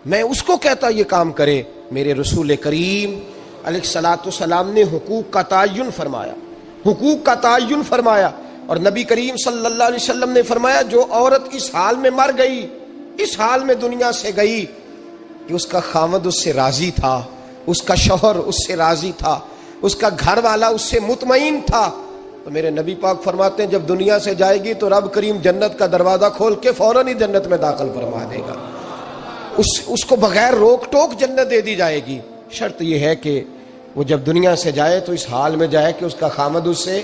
میں اس کو کہتا یہ کام کرے۔ میرے رسول کریم علیہ الصلوۃ والسلام نے حقوق کا تعین فرمایا، حقوق کا تعین فرمایا، اور نبی کریم صلی اللہ علیہ وسلم نے فرمایا جو عورت اس حال میں مر گئی، اس حال میں دنیا سے گئی کہ اس کا خاوند اس سے راضی تھا، اس کا شوہر اس سے راضی تھا، اس کا گھر والا اس سے مطمئن تھا، تو میرے نبی پاک فرماتے ہیں جب دنیا سے جائے گی تو رب کریم جنت کا دروازہ کھول کے فوراً ہی جنت میں داخل فرما دے گا، اس کو بغیر روک ٹوک جنت دے دی جائے گی۔ شرط یہ ہے کہ وہ جب دنیا سے جائے تو اس حال میں جائے کہ اس کا خامد اس سے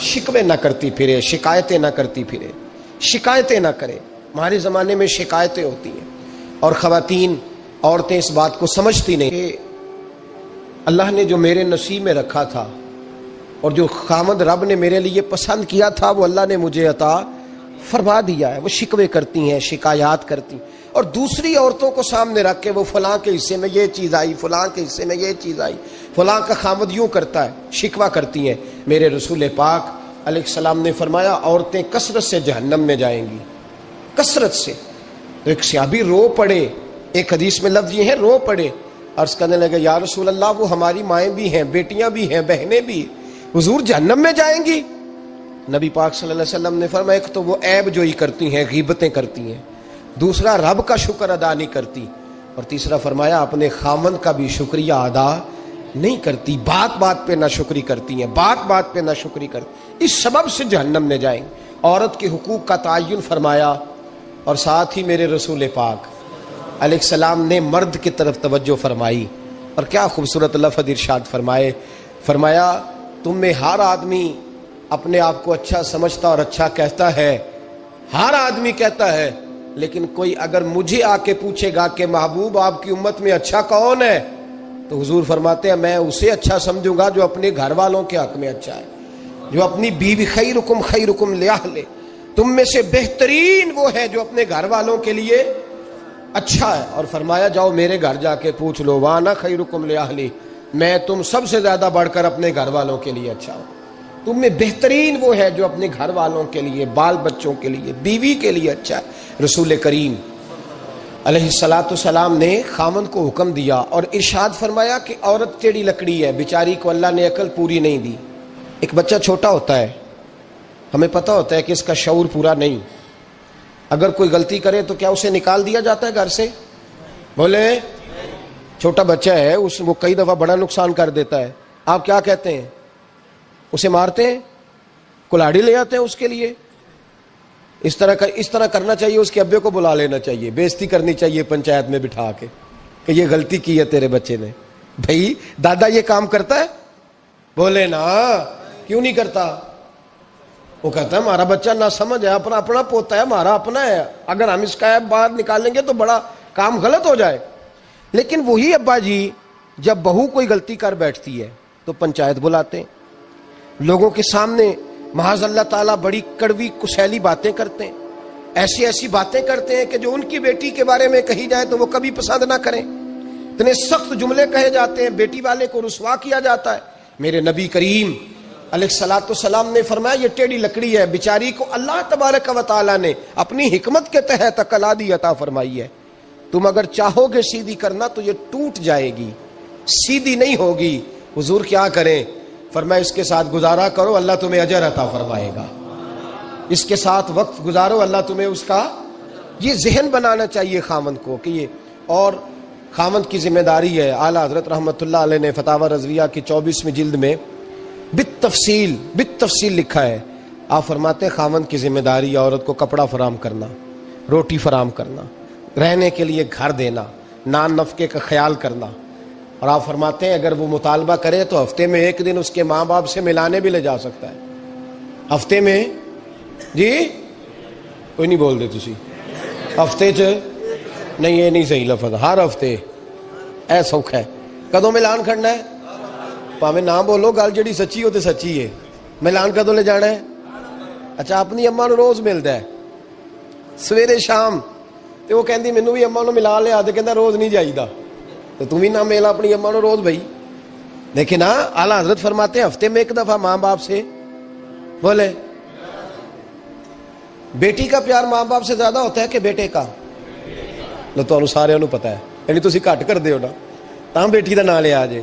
شکوے نہ کرتی پھرے، شکایتیں نہ کرتی پھرے، شکایتیں نہ کرے۔ ہمارے زمانے میں شکایتیں ہوتی ہیں، اور خواتین عورتیں اس بات کو سمجھتی نہیں کہ اللہ نے جو میرے نصیب میں رکھا تھا اور جو خامد رب نے میرے لیے پسند کیا تھا وہ اللہ نے مجھے عطا فرما دیا ہے۔ وہ شکوے کرتی ہیں، شکایات کرتی ہیں، اور دوسری عورتوں کو سامنے رکھ کے وہ فلاں کے حصے میں یہ چیز آئی، فلاں کے حصے میں یہ چیز آئی، فلاں کا خامد یوں کرتا ہے، شکوہ کرتی ہیں۔ میرے رسول پاک علیہ السلام نے فرمایا عورتیں کثرت سے جہنم میں جائیں گی، کثرت سے۔ تو ایک صحابی رو پڑے، ایک حدیث میں لفظ یہ ہے رو پڑے، عرض کرنے لگے یا رسول اللہ وہ ہماری مائیں بھی ہیں، بیٹیاں بھی ہیں، بہنیں بھی، حضور جہنم میں جائیں گی؟ نبی پاک صلی اللہ علیہ وسلم نے فرمایا ایک تو وہ عیب جوئی کرتی ہیں، غیبتیں کرتی ہیں، دوسرا رب کا شکر ادا نہیں کرتی، اور تیسرا فرمایا اپنے خامن کا بھی شکریہ ادا نہیں کرتی، بات بات پہ ناشکری کرتی ہیں، بات بات پہ ناشکری کرتی، اس سبب سے جہنم میں جائیں۔ عورت کے حقوق کا تعین فرمایا، اور ساتھ ہی میرے رسول پاک علیہ السلام نے مرد کی طرف توجہ فرمائی، اور کیا خوبصورت لفظ ارشاد فرمائے، فرمایا تم میں ہر آدمی اپنے آپ کو اچھا سمجھتا اور اچھا کہتا ہے، ہر آدمی کہتا ہے، لیکن کوئی اگر مجھے آ کے پوچھے گا کہ محبوب آپ کی امت میں اچھا کون ہے، تو حضور فرماتے ہیں میں اسے اچھا سمجھوں گا جو اپنے گھر والوں کے حق میں اچھا ہے، جو اپنی بیوی خیرکم لأہلہ، تم میں سے بہترین وہ ہے جو اپنے گھر والوں کے لیے اچھا ہے۔ اور فرمایا جاؤ میرے گھر جا کے پوچھ لو وانا خیرکم لأہلی، میں تم سب سے زیادہ بڑھ کر اپنے گھر والوں کے لیے اچھا ہوں، تم میں بہترین وہ ہے جو اپنے گھر والوں کے لیے، بال بچوں کے لیے، بیوی کے لیے اچھا ہے۔ رسول کریم علیہ الصلوۃ والسلام نے خامن کو حکم دیا اور ارشاد فرمایا کہ عورت ٹیڑھی لکڑی ہے، بیچاری کو اللہ نے عقل پوری نہیں دی۔ ایک بچہ چھوٹا ہوتا ہے، ہمیں پتہ ہوتا ہے کہ اس کا شعور پورا نہیں، اگر کوئی غلطی کرے تو کیا اسے نکال دیا جاتا ہے گھر سے؟ بولے چھوٹا بچہ ہے، وہ کئی دفعہ بڑا نقصان کر دیتا ہے، آپ کیا کہتے ہیں؟ اسے مارتے ہیں، کلاڑی لے آتے ہیں اس کے لیے؟ اس طرح کرنا چاہیے، اس کے ابے کو بلا لینا چاہیے، بےزتی کرنی چاہیے پنچایت میں بٹھا کے کہ یہ غلطی کی ہے تیرے بچے نے۔ بھائی دادا یہ کام کرتا ہے؟ بولے نا، کیوں نہیں کرتا؟ وہ کہتا ہے ہمارا بچہ نہ سمجھ ہے، اپنا پوتا ہے، ہمارا اپنا ہے، اگر ہم اس کا باہر نکالیں گے تو بڑا کام غلط ہو جائے۔ لیکن وہی ابا جی جب بہو کوئی غلطی کر بیٹھتی ہے تو پنچایت بلاتے ہیں، لوگوں کے سامنے معاذ اللہ تعالیٰ بڑی کڑوی کسیلی باتیں کرتے ہیں، ایسی باتیں کرتے ہیں کہ جو ان کی بیٹی کے بارے میں کہی جائے تو وہ کبھی پسند نہ کریں، اتنے سخت جملے کہے جاتے ہیں، بیٹی والے کو رسوا کیا جاتا ہے۔ میرے نبی کریم علیہ الصلوۃ والسلام نے فرمایا یہ ٹیڑھی لکڑی ہے، بیچاری کو اللہ تبارک و تعالیٰ نے اپنی حکمت کے تحت عقل عادی عطا فرمائی ہے، تم اگر چاہو گے سیدھی کرنا تو یہ ٹوٹ جائے گی، سیدھی نہیں ہوگی۔ حضور کیا کریں؟ فرمایا اس کے ساتھ گزارا کرو، اللہ تمہیں اجر عطا فرمائے گا، اس کے ساتھ وقت گزارو، اللہ تمہیں اس کا، یہ ذہن بنانا چاہیے خاوند کو کہ یہ، اور خاوند کی ذمہ داری ہے۔ اعلیٰ حضرت رحمۃ اللہ علیہ نے فتاوی رضویہ کی 24ویں جلد میں بالتفصیل لکھا ہے، آپ فرماتے ہیں خاوند کی ذمہ داری عورت کو کپڑا فراہم کرنا، روٹی فراہم کرنا، رہنے کے لیے گھر دینا، نان نفقے کا خیال کرنا، اور آپ فرماتے ہیں اگر وہ مطالبہ کرے تو ہفتے میں ایک دن اس کے ماں باپ سے ملانے بھی لے جا سکتا ہے، ہفتے میں، جی کوئی نہیں بول دے تسی، ہفتے چ نہیں، یہ نہیں صحیح لفظ، ہر ہفتے اے سوکھ ہے، کدوں ملان کھڑنا ہے؟ پاویں نہ بولو، گل جڑی سچی ہو تے سچی ہے، ملان کدوں لے جانا ہے؟ اچھا اپنی اماں نو روز ملدا ہے سویرے شام، تے وہ کہندی مینوں بھی اماں نو ملا لیا، تے کہندا روز نہیں جائیدا، تو تم ہی نہ ملا اپنی اماں نو روز بھائی۔ لیکن ہاں اعلیٰ حضرت فرماتے ہیں ہفتے میں ایک دفعہ ماں باپ سے، بولے بیٹی کا پیار ماں باپ سے زیادہ ہوتا ہے کہ بیٹے کا؟ ਲੋ ਤੁਹਾਨੂੰ ਸਾਰਿਆਂ ਨੂੰ ਪਤਾ ਹੈ, ਯਾਨੀ ਤੁਸੀਂ ਘੱਟ ਕਰਦੇ ਹੋ ਨਾ, ਤਾਂ ਬੇਟੀ ਦਾ ਨਾਂ ਲਿਆ ਜੇ।